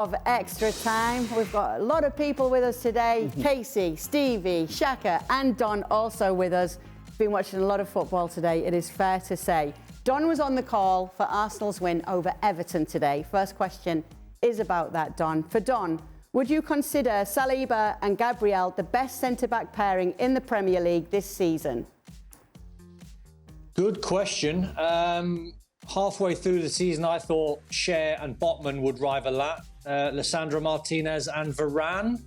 Of Extra Time. We've got a lot of people with us today. Casey, Stevie, Shaka and Don also with us. Been watching a lot of football today, it is fair to say. Don was on the call for Arsenal's win over Everton today. First question is about that, Don. For Don, would you consider Saliba and Gabriel the best centre-back pairing in the Premier League this season? Good question. Halfway through the season, I thought Cher and Botman would rival that. Lissandro Martinez and Varane.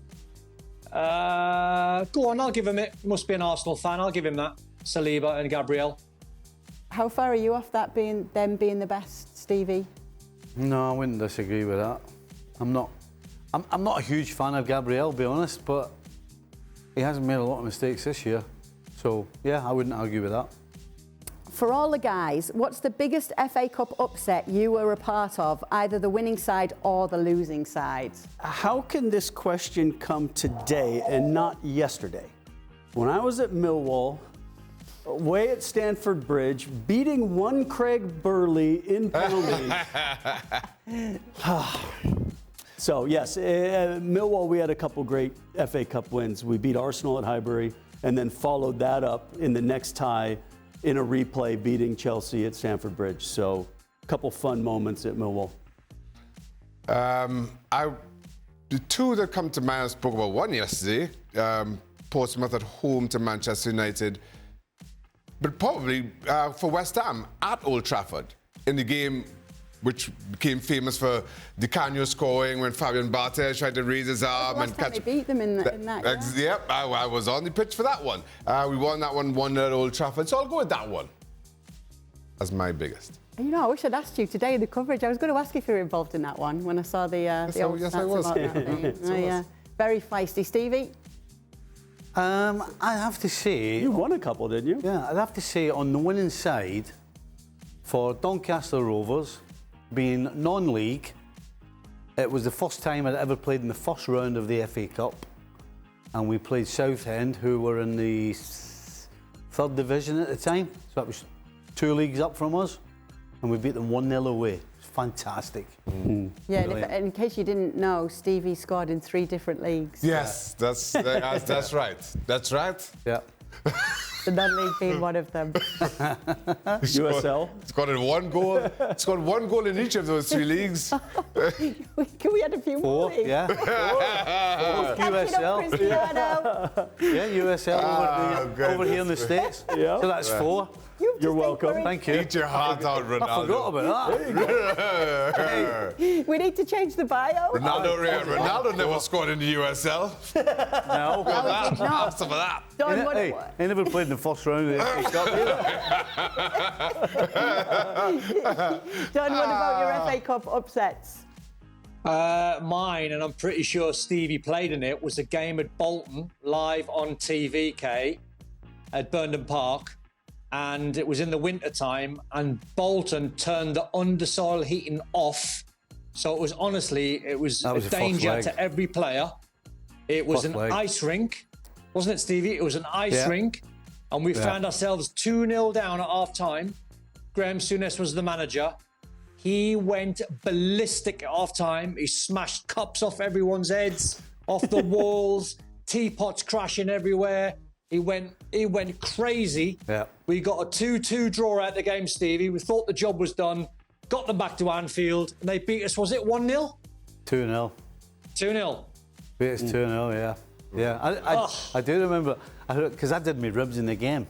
Go on, I'll give him it. He must be an Arsenal fan. I'll give him that. Saliba and Gabriel. How far are you off that being the best, Stevie? No, I wouldn't disagree with that. I'm not a huge fan of Gabriel, to be honest, but he hasn't made a lot of mistakes this year. So, yeah, I wouldn't argue with that. For all the guys, what's the biggest FA Cup upset you were a part of, either the winning side or the losing side? How can this question come today and not yesterday? When I was at Millwall, away at Stamford Bridge, beating one Craig Burley in penalties. So, yes, Millwall, we had a couple great FA Cup wins. We beat Arsenal at Highbury and then followed that up in the next tie in a replay beating Chelsea at Stamford Bridge. So a couple fun moments at Millwall. The two that come to mind, I spoke about one yesterday, Portsmouth at home to Manchester United, but probably for West Ham at Old Trafford in the game which became famous for Di Canio scoring when Fabian Barthez tried to raise his arm and catch. They beat them in that. Yeah? Yep, I was on the pitch for that one. We won that one 1-0 at Old Trafford, so I'll go with that one as my biggest. You know, I wish I'd asked you today in the coverage. I was going to ask if you were involved in that one when I saw the Yes, old I stats was. about that thing. Yeah. Very feisty. Stevie? I have to say... You won a couple, didn't you? Yeah, I'd have to say on the winning side, for Doncaster Rovers, being non-league, it was the first time I'd ever played in the first round of the FA Cup, and we played Southend, who were in the third division at the time, so that was 2 leagues up from us, and we beat them 1-0 away. It was fantastic. Yeah, and in case you didn't know, Stevie scored in 3 different leagues. Yes, that's right. That's right. Yeah. The non-league being one of them. USL? It's got one goal. It's got 1 goal in each of those 3 leagues. Can we add a few more? 4, yeah. 4 USL. Yeah, USL over here in the States. Yeah. So that's 4. You're welcome. Thank you. Eat your heart out, Ronaldo. I forgot about that. We need to change the bio. Ronaldo never scored in the USL. No. No, he did not. Some of that. Don, Hey, he never played in the first round of the FA Cup either. Don, what about your FA Cup upsets? Mine, and I'm pretty sure Stevie played in it, was a game at Bolton, live on TV, Kay, at Burnham Park. And it was in the winter time, and Bolton turned the undersoil heating off. So it was a danger to every player. It was an ice rink, wasn't it, Stevie? It was an ice rink, and we found ourselves 2-0 down at half time. Graham Souness was the manager. He went ballistic at half time. He smashed cups off everyone's heads, off the walls, teapots crashing everywhere. He went crazy. Yeah. We got a 2-2 draw out the game, Stevie. We thought the job was done. Got them back to Anfield, and they beat us. Was it 1-0? 2-0. 2-0. Beat us 2-0. Yeah. Yeah. I do remember because I did my ribs in the game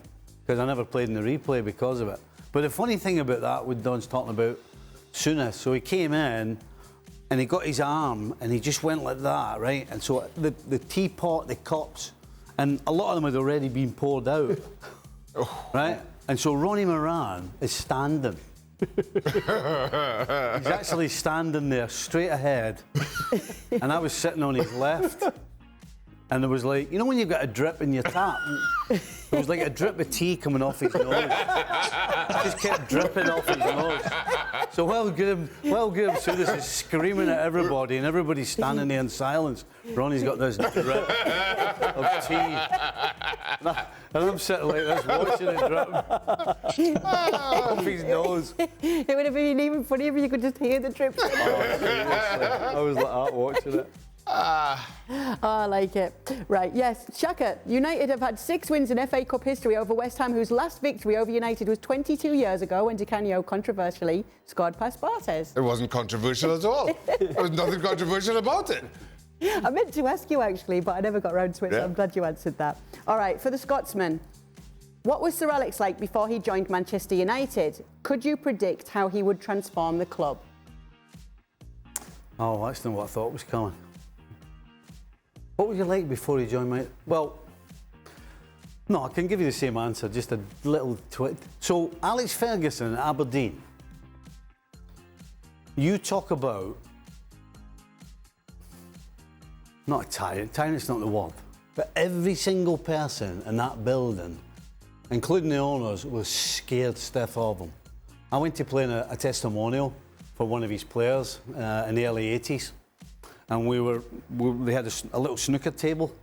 because I never played in the replay because of it. But the funny thing about that, when Don's talking about Souness, so he came in and he got his arm and he just went like that, right? And so the teapot, the cups. And a lot of them had already been poured out, right? And so Ronnie Moran is standing. He's actually standing there straight ahead. And I was sitting on his left. And there was like, you know when you've got a drip in your tap? There was like a drip of tea coming off his nose. It just kept dripping off his nose. So while Graham Souness is screaming at everybody and everybody's standing there in silence, Ronnie's got this drip of tea. And I'm sitting like this watching it drip off his nose. It would have been even funnier if you could just hear the drip. I was like that watching it. Oh, I like it. Right, yes. Shaka, United have had 6 wins in FA Cup history over West Ham, whose last victory over United was 22 years ago when Di Canio controversially scored past Bartes. It wasn't controversial at all. There was nothing controversial about it. I meant to ask you, actually, but I never got around to it, so I'm glad you answered that. All right, for the Scotsman, what was Sir Alex like before he joined Manchester United? Could you predict how he would transform the club? Oh, that's not what I thought was coming. What were you like before you joined my... Well, no, I can give you the same answer, just a little twit. So, Alex Ferguson at Aberdeen, you talk about... Not a tyrant's not the word, but every single person in that building, including the owners, was scared stiff of him. I went to play in a testimonial for one of his players in the early 80s. And they had a little snooker table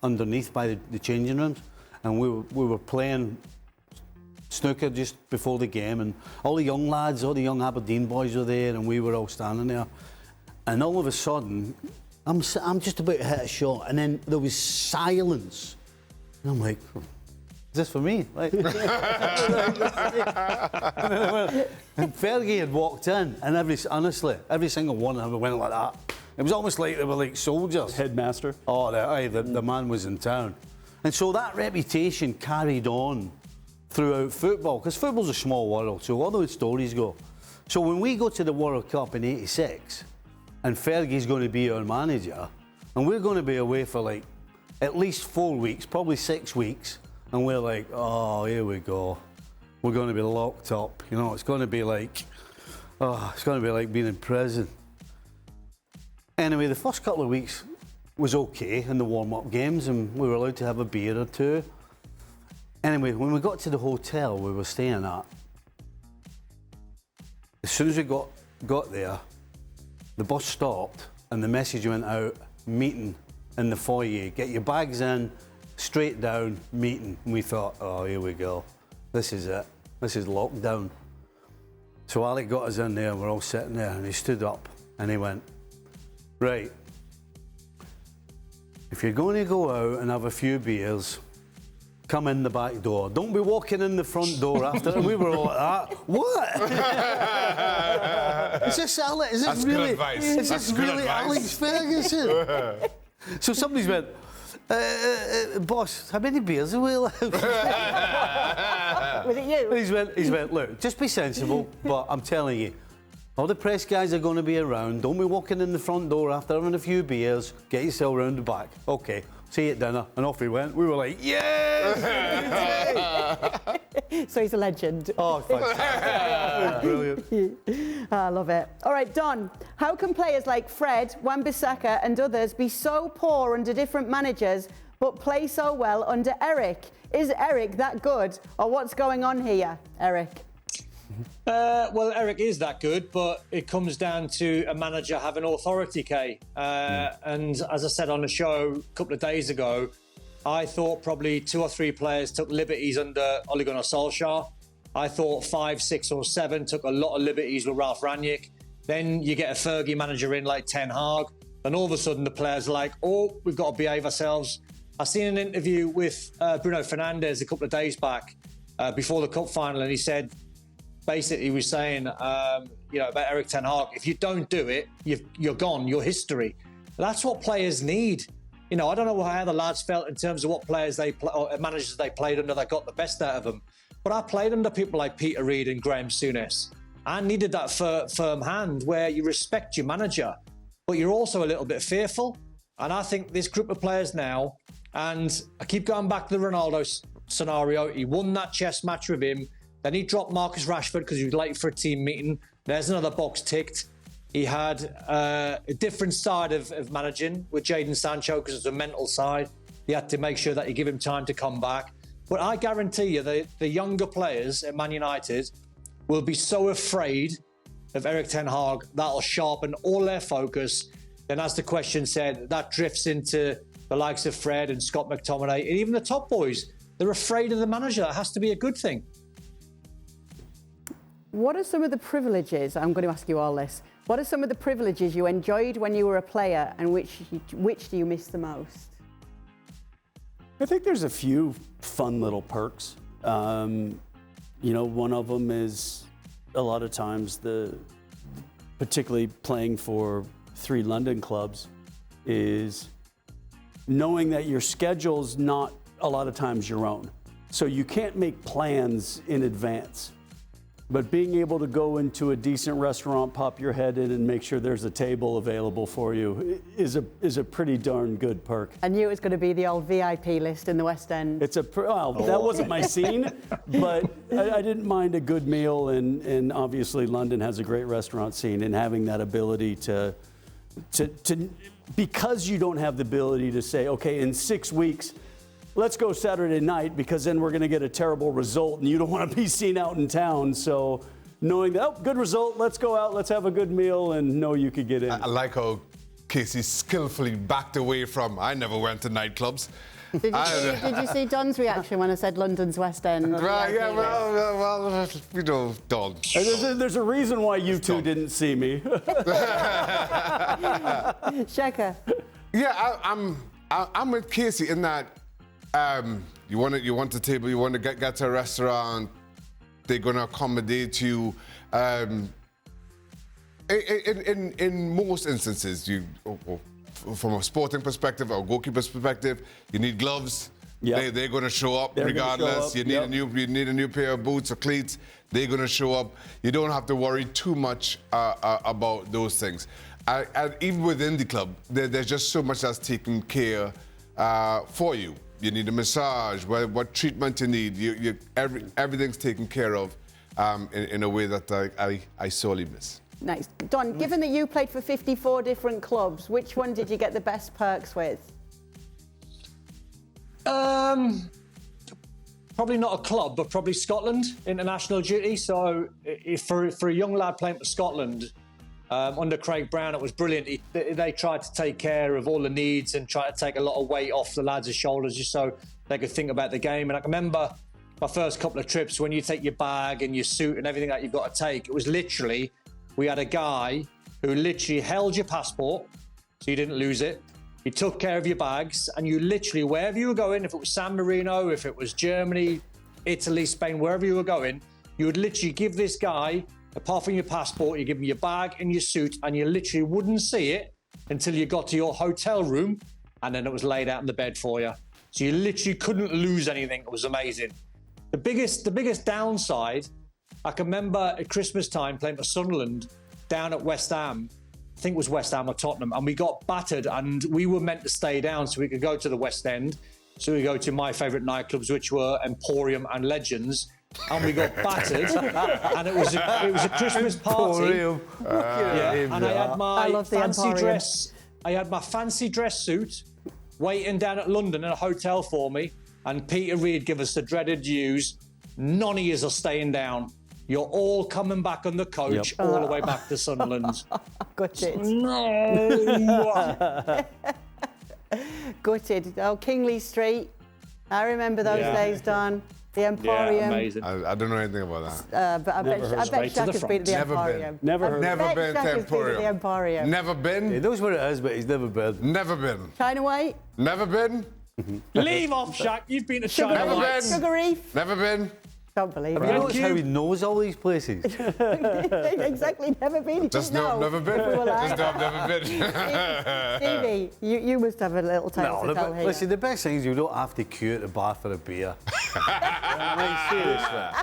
underneath by the changing rooms, and we were playing snooker just before the game, and all the young lads, all the young Aberdeen boys were there, and we were all standing there. And all of a sudden, I'm just about to hit a shot, and then there was silence, and I'm like, "Is this for me?" Like, and Fergie had walked in, and honestly, every single one of them went like that. It was almost like they were like soldiers. Headmaster. Oh, the man was in town. And so that reputation carried on throughout football, because football's a small world, so all those stories go. So when we go to the World Cup in '86, and Fergie's going to be our manager, and we're going to be away for like at least 4 weeks, probably 6 weeks, and we're like, oh, here we go. We're going to be locked up. You know, it's going to be like being in prison. Anyway, the first couple of weeks was okay in the warm-up games, and we were allowed to have a beer or two. Anyway, when we got to the hotel we were staying at, as soon as we got there, the bus stopped and the message went out, meeting in the foyer. Get your bags in, straight down, meeting. And we thought, oh, here we go. This is it. This is lockdown. So Alec got us in there, we're all sitting there, and he stood up and he went, right, if you're going to go out and have a few beers, come in the back door. Don't be walking in the front door after. And we were all like that. What? Is this Alex? Is this really? Advice. Is this really Alex Ferguson? So somebody's went, boss, how many beers are we allowed? Was it you? And he's went, look, just be sensible, but I'm telling you, all the press guys are going to be around. Don't be walking in the front door after having a few beers. Get yourself round the back. Okay, see you at dinner. And off we went. We were like, yes! So he's a legend. Oh, fantastic. Brilliant. I love it. All right, Don, how can players like Fred, Wan-Bissaka and others be so poor under different managers but play so well under Erik? Is Erik that good? Or what's going on here, Erik? Well, Erik is that good, but it comes down to a manager having authority, Kay. And as I said on the show a couple of days ago, I thought probably 2 or 3 players took liberties under Ole Gunnar Solskjaer. I thought 5, 6 or 7 took a lot of liberties with Ralf Rangnick. Then you get a Fergie manager in like Ten Hag, and all of a sudden the players are like, oh, we've got to behave ourselves. I seen an interview with Bruno Fernandes a couple of days back before the cup final, and he said, basically, he was saying, about Erik Ten Hag, if you don't do it, you're gone, you're history. That's what players need. You know, I don't know how the lads felt in terms of what players or managers they played under that got the best out of them. But I played under people like Peter Reid and Graham Souness. I needed that firm hand where you respect your manager, but you're also a little bit fearful. And I think this group of players now, and I keep going back to the Ronaldo scenario, he won that chess match with him. Then he dropped Marcus Rashford because he was late for a team meeting. There's another box ticked. He had a different side of managing with Jadon Sancho because it's a mental side. He had to make sure that you give him time to come back. But I guarantee you the younger players at Man United will be so afraid of Erik ten Hag that'll sharpen all their focus. And as the question said, that drifts into the likes of Fred and Scott McTominay and even the top boys. They're afraid of the manager. That has to be a good thing. What are some of the privileges, I'm going to ask you all this, what are some of the privileges you enjoyed when you were a player and which do you miss the most? I think there's a few fun little perks. One of them is a lot of times particularly playing for 3 London clubs, is knowing that your schedule's not a lot of times your own. So you can't make plans in advance. But being able to go into a decent restaurant, pop your head in and make sure there's a table available for you is a pretty darn good perk. I knew it was going to be the old VIP list in the West End. That wasn't my scene, but I didn't mind a good meal, and obviously London has a great restaurant scene, and having that ability to because you don't have the ability to say, okay, in 6 weeks, let's go Saturday night because then we're going to get a terrible result and you don't want to be seen out in town. So knowing that, good result, let's go out, let's have a good meal and know you could get in. I like how Casey skillfully backed away from, I never went to nightclubs. Did you see Don's reaction when I said London's West End? Right, yeah, well, we know Don. There's a reason why you two didn't see me. Shaka. Yeah, I'm with Casey in that you want a table, you want to get to a restaurant, they're going to accommodate you. In most instances, from a sporting perspective or goalkeeper's perspective, you need gloves. Yep. They're going to show up regardless. You need you need a new pair of boots or cleats. They're going to show up. You don't have to worry too much about those things. And even within the club, there's just so much that's taken care for you. You need a massage, what treatment you need. Everything's taken care of in a way that I sorely miss. Nice. Don, given that you played for 54 different clubs, which one did you get the best perks with? Probably not a club, but probably Scotland, international duty. So for a young lad playing for Scotland, under Craig Brown, it was brilliant. They tried to take care of all the needs and try to take a lot of weight off the lads' shoulders just so they could think about the game. And I can remember my first couple of trips when you take your bag and your suit and everything that you've got to take, it was literally, we had a guy who literally held your passport so you didn't lose it. He took care of your bags and you literally, wherever you were going, if it was San Marino, if it was Germany, Italy, Spain, wherever you were going, you would literally give this guy, apart from your passport, you give him your bag and your suit and you literally wouldn't see it until you got to your hotel room and then it was laid out in the bed for you. So you literally couldn't lose anything. It was amazing. The biggest downside, I can remember at Christmas time playing for Sunderland down at West Ham. I think it was West Ham or Tottenham, and we got battered and we were meant to stay down so we could go to the West End. So we go to my favourite nightclubs, which were Emporium and Legends, and we got battered. And it was a Christmas party. And I had my fancy dress. I had my fancy dress suit waiting down at London in a hotel for me, and Peter Reid gave us the dreaded news: none of yous are staying down. You're all coming back on the coach all the way back to Sunderland. Gutted. No. Gutted. Oh, Kingley Street. I remember those days, Don. The Emporium. Yeah, amazing. I don't know anything about that. But I bet Shaka's been at the Emporium. Never been to The Emporium. Never been. He knows where it is, but he's never been. Never been. China White. Never been. Leave off, Shaq. You've been to China. Never been. Sugar Reef. Never been. Can't believe Have you noticed how he knows all these places? Exactly, never been. Just know I've never been. Just know I've never been. Stevie, you must have a little tale to tell here. Listen, the best thing is you don't have to queue at the bar for a beer. I mean, seriously.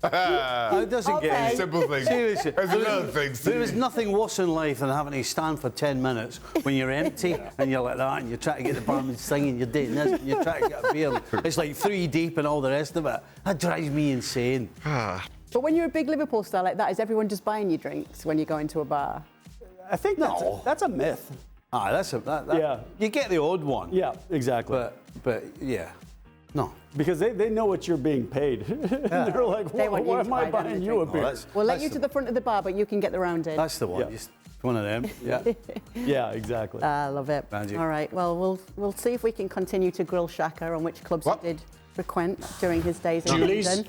It doesn't get any simple things. Seriously. There's little things. There is nothing worse in life than having to stand for 10 minutes when you're empty and you're like that and you're trying to get the barman singing, you're doing this and you're trying to get a beer. It's like 3 deep and all the rest of it. That drives me insane. But when you're a big Liverpool star like that, is everyone just buying you drinks when you go into a bar? I think that's a myth. Yeah. You get the odd one. Yeah, exactly. But yeah, no. Because they know what you're being paid. They're like, why am I buying you a beer? We'll let you to the front of the bar, but you can get the round in. That's the one. Yeah. Just one of them. Yeah. Yeah, exactly. I love it. Magic. All right. Well, we'll see if we can continue to grill Shaka on which clubs he did frequent during his days in London.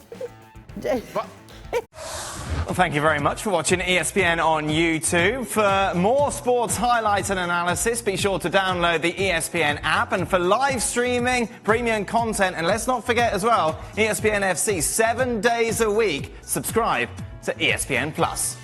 Well, thank you very much for watching ESPN on YouTube. For more sports highlights and analysis, be sure to download the ESPN app. And for live streaming, premium content, and let's not forget as well, ESPN FC 7 days a week. Subscribe to ESPN Plus.